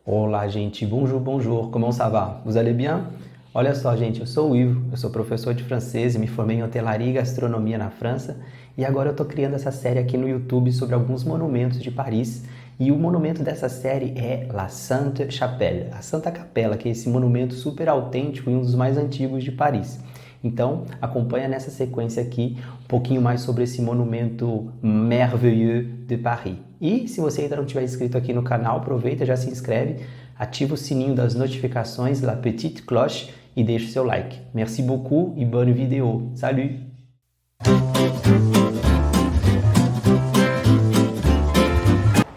Olá, gente. Bonjour, bonjour. Comment ça va? Vous allez bien? Olha só, gente, eu sou o Ivo, eu sou professor de francês e me formei em hotelaria e gastronomia na França. E agora eu estou criando essa série aqui no YouTube sobre alguns monumentos de Paris. E o monumento dessa série é La Sainte-Chapelle, a Santa Capela, que é esse monumento super autêntico e um dos mais antigos de Paris. Então, acompanha nessa sequência aqui um pouquinho mais sobre esse monumento merveilleux de Paris. E se você ainda não tiver inscrito aqui no canal, aproveita, já se inscreve, ativa o sininho das notificações, la petite cloche, e deixa o seu like. Merci beaucoup e bonne vidéo. Salut!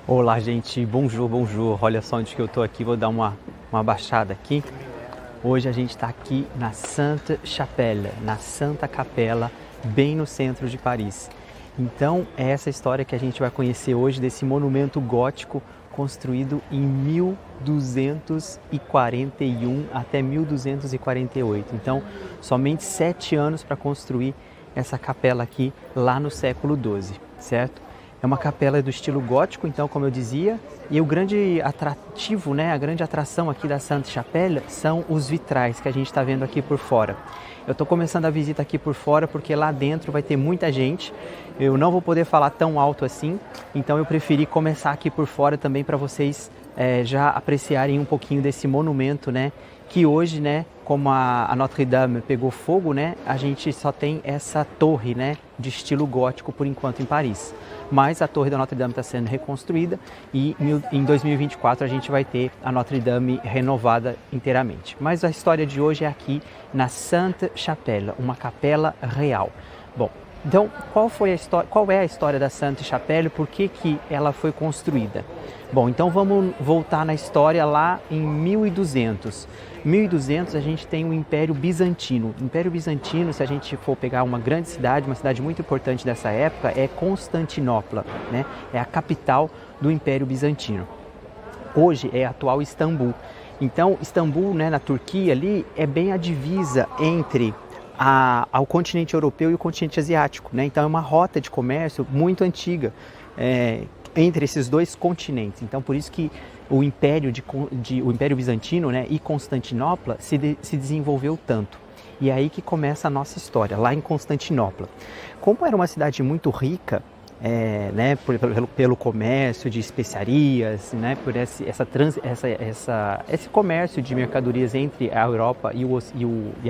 Olá, gente. Bonjour, bonjour. Olha só onde que eu tô aqui, vou dar uma baixada aqui. Hoje a gente está aqui na Sainte-Chapelle, na Santa Capela, bem no centro de Paris. Então, é essa história que a gente vai conhecer hoje desse monumento gótico construído em 1241 até 1248. Então, somente 7 anos para construir essa capela aqui lá no século XII, certo? É uma capela do estilo gótico, então, como eu dizia, e o grande atrativo, né, a grande atração aqui da Sainte-Chapelle são os vitrais que a gente está vendo aqui por fora. Eu estou começando a visita aqui por fora porque lá dentro vai ter muita gente. Eu não vou poder falar tão alto assim, então eu preferi começar aqui por fora também para vocês já apreciarem um pouquinho desse monumento, né? Que hoje, né, como a Notre Dame pegou fogo, né, a gente só tem essa torre, né, de estilo gótico por enquanto em Paris. Mas a torre da Notre Dame está sendo reconstruída e em 2024 a gente vai ter a Notre Dame renovada inteiramente. Mas a história de hoje é aqui na Sainte-Chapelle, uma capela real. Bom, então qual é a história da Sainte-Chapelle? Por que ela foi construída? Bom, então vamos voltar na história lá em 1200. 1200 a gente tem o Império Bizantino. O Império Bizantino, se a gente for pegar uma grande cidade, uma cidade muito importante dessa época, é Constantinopla, né? É a capital do Império Bizantino. Hoje é a atual Istambul. Então, Istambul, né, na Turquia ali, é bem a divisa entre ao continente europeu e o continente asiático, né? Então é uma rota de comércio muito antiga entre esses dois continentes. Então por isso que o Império Bizantino, né, e Constantinopla se desenvolveu tanto. E é aí que começa a nossa história, lá em Constantinopla. Como era uma cidade muito rica, né, pelo comércio de especiarias, né, por esse comércio de mercadorias entre a Europa e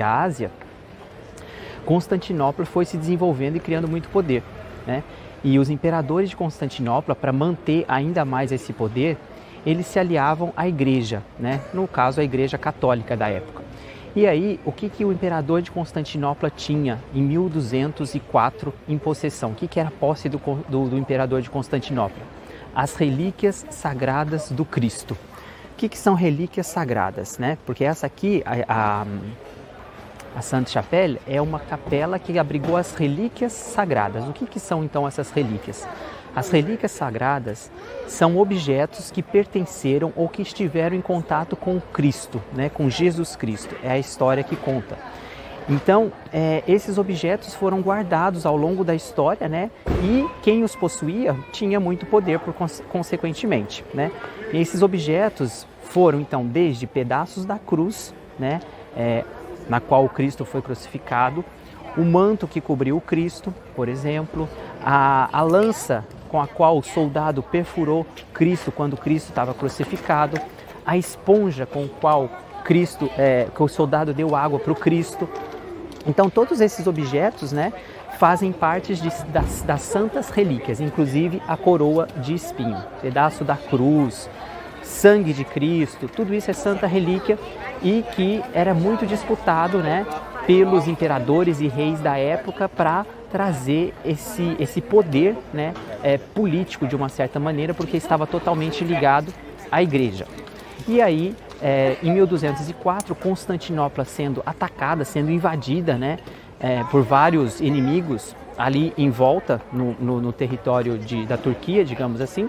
a Ásia, Constantinopla foi se desenvolvendo e criando muito poder, né? E os imperadores de Constantinopla, para manter ainda mais esse poder, eles se aliavam à igreja, né? No caso, a igreja católica da época. E aí, o que o imperador de Constantinopla tinha em 1204 em possessão? O que era a posse do imperador de Constantinopla? As relíquias sagradas do Cristo. O que são relíquias sagradas, né? Porque essa aqui, a Sainte-Chapelle é uma capela que abrigou as relíquias sagradas. O que são então essas relíquias? As relíquias sagradas são objetos que pertenceram ou que estiveram em contato com Cristo, né, com Jesus Cristo. É a história que conta. Então, esses objetos foram guardados ao longo da história, né, e quem os possuía tinha muito poder consequentemente, né? E esses objetos foram então desde pedaços da cruz, né, na qual o Cristo foi crucificado, o manto que cobriu o Cristo, por exemplo, a lança com a qual o soldado perfurou Cristo quando Cristo estava crucificado, a esponja com a qual que o soldado deu água para o Cristo. Então todos esses objetos, né, fazem parte das santas relíquias, inclusive a coroa de espinho, pedaço da cruz, sangue de Cristo, tudo isso é santa relíquia e que era muito disputado, né, pelos imperadores e reis da época para trazer esse poder, né, político de uma certa maneira, porque estava totalmente ligado à igreja. E aí, em 1204, Constantinopla sendo atacada, sendo invadida, né, por vários inimigos ali em volta no território da Turquia, digamos assim,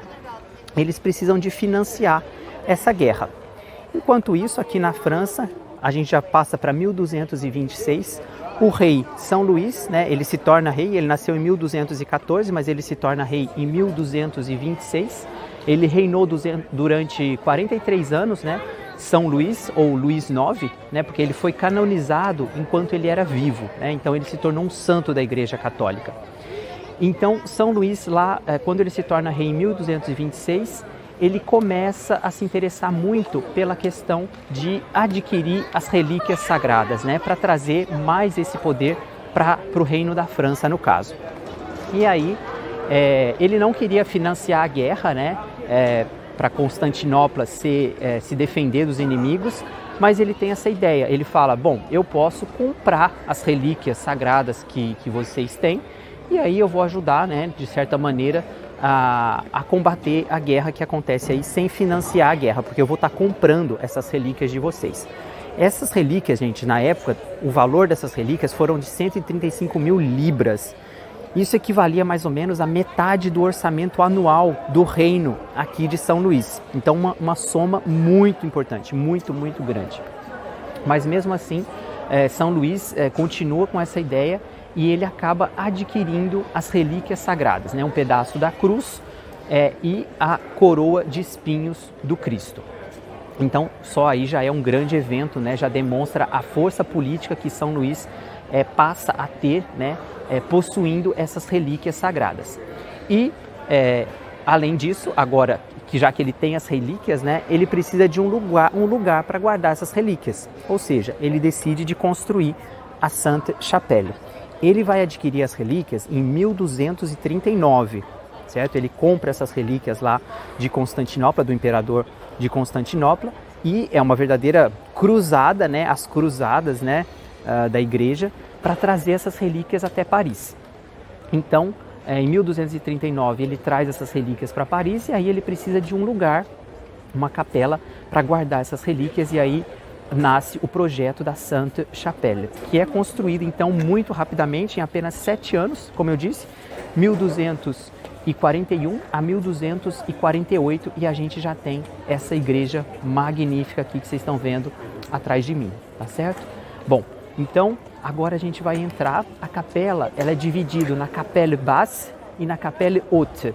eles precisam de financiar essa guerra. Enquanto isso, aqui na França, a gente já passa para 1226, o rei São Luís, né, ele se torna rei, ele nasceu em 1214, mas ele se torna rei em 1226. Ele reinou durante 43 anos, né? São Luís, ou Luís IX, né? Porque ele foi canonizado enquanto ele era vivo, né? Então ele se tornou um santo da Igreja Católica. Então, São Luís, lá, quando ele se torna rei em 1226, ele começa a se interessar muito pela questão de adquirir as relíquias sagradas, né, para trazer mais esse poder para o reino da França, no caso. E aí, ele não queria financiar a guerra, né, para Constantinopla se defender dos inimigos, mas ele tem essa ideia. Ele fala, bom, eu posso comprar as relíquias sagradas que vocês têm, e aí eu vou ajudar, né, de certa maneira, a combater a guerra que acontece aí sem financiar a guerra, porque eu vou estar comprando essas relíquias de vocês. Essas relíquias, gente, na época, o valor dessas relíquias foram de 135 mil libras. Isso equivalia mais ou menos a metade do orçamento anual do reino aqui de São Luís. Então, uma soma muito importante, muito, muito grande. Mas mesmo assim, São Luís continua com essa ideia e ele acaba adquirindo as relíquias sagradas, né? Um pedaço da cruz e a coroa de espinhos do Cristo. Então, só aí já é um grande evento, né? Já demonstra a força política que São Luís passa a ter, né? Possuindo essas relíquias sagradas. E, além disso, agora que já que ele tem as relíquias, né? Ele precisa de um lugar para guardar essas relíquias. Ou seja, ele decide de construir a Sainte-Chapelle. Ele vai adquirir as relíquias em 1239, certo? Ele compra essas relíquias lá de Constantinopla, do imperador de Constantinopla, e é uma verdadeira cruzada, né? As cruzadas, né? Da igreja, para trazer essas relíquias até Paris. Então, em 1239, ele traz essas relíquias para Paris e aí ele precisa de um lugar, uma capela, para guardar essas relíquias, e aí nasce o projeto da Sainte-Chapelle, que é construído então muito rapidamente, em apenas 7 anos, como eu disse, 1241 a 1248, e a gente já tem essa igreja magnífica aqui que vocês estão vendo atrás de mim, tá certo? Bom, então agora a gente vai entrar. A capela, ela é dividida na Capelle Basse e na Capelle Haute.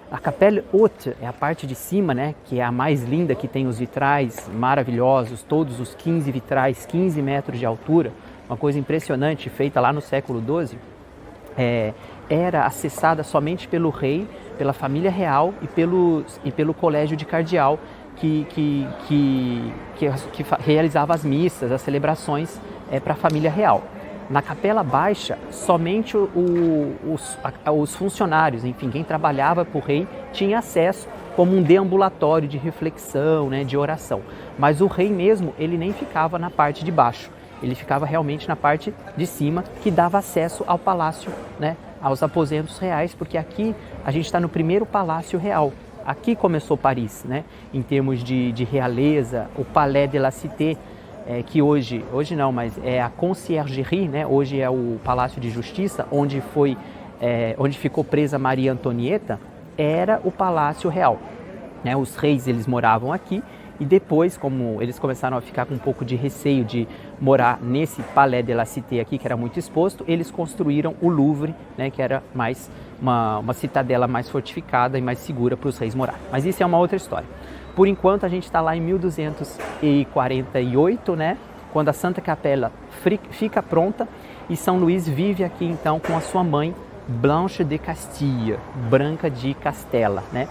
A Capelle Haute é a parte de cima, né, que é a mais linda, que tem os vitrais maravilhosos, todos os 15 vitrais, 15 metros de altura, uma coisa impressionante, feita lá no século XII, era acessada somente pelo rei, pela família real e pelo colégio de cardeal que realizava as missas, as celebrações para a família real. Na Capela Baixa, somente os funcionários, enfim, quem trabalhava para o rei, tinha acesso como um deambulatório de reflexão, né, de oração. Mas o rei mesmo, ele nem ficava na parte de baixo, ele ficava realmente na parte de cima, que dava acesso ao palácio, né, aos aposentos reais, porque aqui a gente está no primeiro palácio real. Aqui começou Paris, né, em termos de realeza, o Palais de la Cité, que hoje não, mas é a Conciergerie, né? Hoje é o Palácio de Justiça, onde ficou presa Maria Antonieta, era o Palácio Real, né? Os reis, eles moravam aqui, e depois, como eles começaram a ficar com um pouco de receio de morar nesse Palais de la Cité aqui, que era muito exposto, eles construíram o Louvre, né? Que era mais uma citadela mais fortificada e mais segura para os reis morar. Mas isso é uma outra história. Por enquanto, a gente está lá em 1248, né? Quando a Santa Capela fica pronta, e São Luís vive aqui então com a sua mãe, Blanche de Castilla, Branca de Castela, né?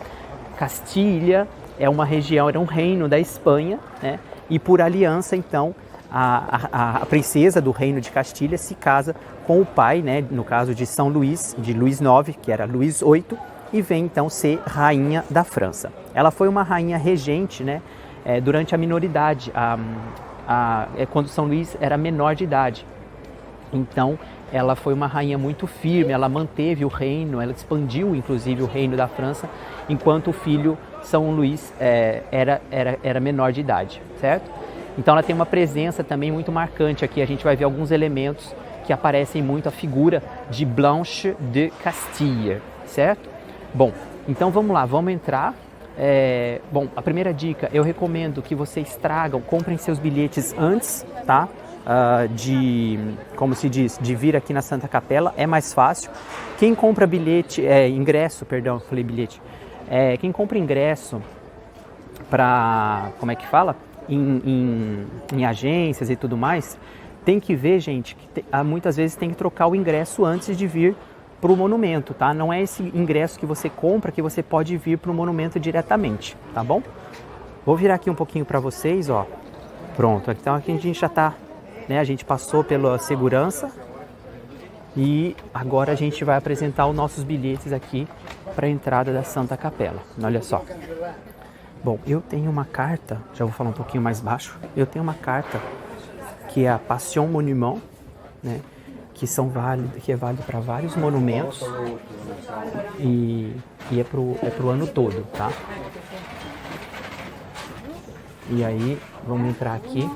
Castilha é uma região, era um reino da Espanha, né? E por aliança, então, a princesa do reino de Castilha se casa com o pai, né? No caso de São Luís, de Luís IX, que era Luís VIII, e vem então ser rainha da França. Ela foi uma rainha regente, né, durante a minoridade, quando São Luís era menor de idade. Então, ela foi uma rainha muito firme, ela manteve o reino, ela expandiu inclusive o reino da França, enquanto o filho São Luís era menor de idade, certo? Então ela tem uma presença também muito marcante aqui, a gente vai ver alguns elementos que aparecem muito, a figura de Blanche de Castilla, certo? Bom, então vamos lá, vamos entrar. Bom, a primeira dica, eu recomendo que vocês comprem seus bilhetes antes, tá? Como se diz, de vir aqui na Santa Capela, é mais fácil. Quem compra ingresso, falei bilhete, quem compra ingresso para, como é que fala? Em agências e tudo mais, tem que ver, gente, que muitas vezes tem que trocar o ingresso antes de vir para o monumento, tá? Não é esse ingresso que você compra que você pode vir para o monumento diretamente, tá bom? Vou virar aqui um pouquinho para vocês, ó. Pronto, então aqui a gente já tá, né? A gente passou pela segurança e agora a gente vai apresentar os nossos bilhetes aqui para a entrada da Santa Capela. Olha só. Bom, eu tenho uma carta, já vou falar um pouquinho mais baixo. Eu tenho uma carta que é a Passion Monument, né? Que é válido para vários monumentos e é pro ano todo, tá? E aí, vamos entrar aqui.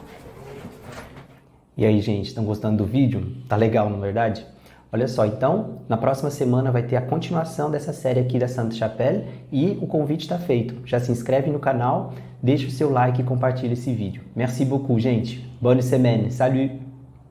E aí, gente, estão gostando do vídeo? Tá legal, não é verdade? Olha só, então, na próxima semana vai ter a continuação dessa série aqui da Sainte-Chapelle e o convite está feito. Já se inscreve no canal, deixa o seu like e compartilha esse vídeo. Merci beaucoup, gente. Bonne semaine. Salut!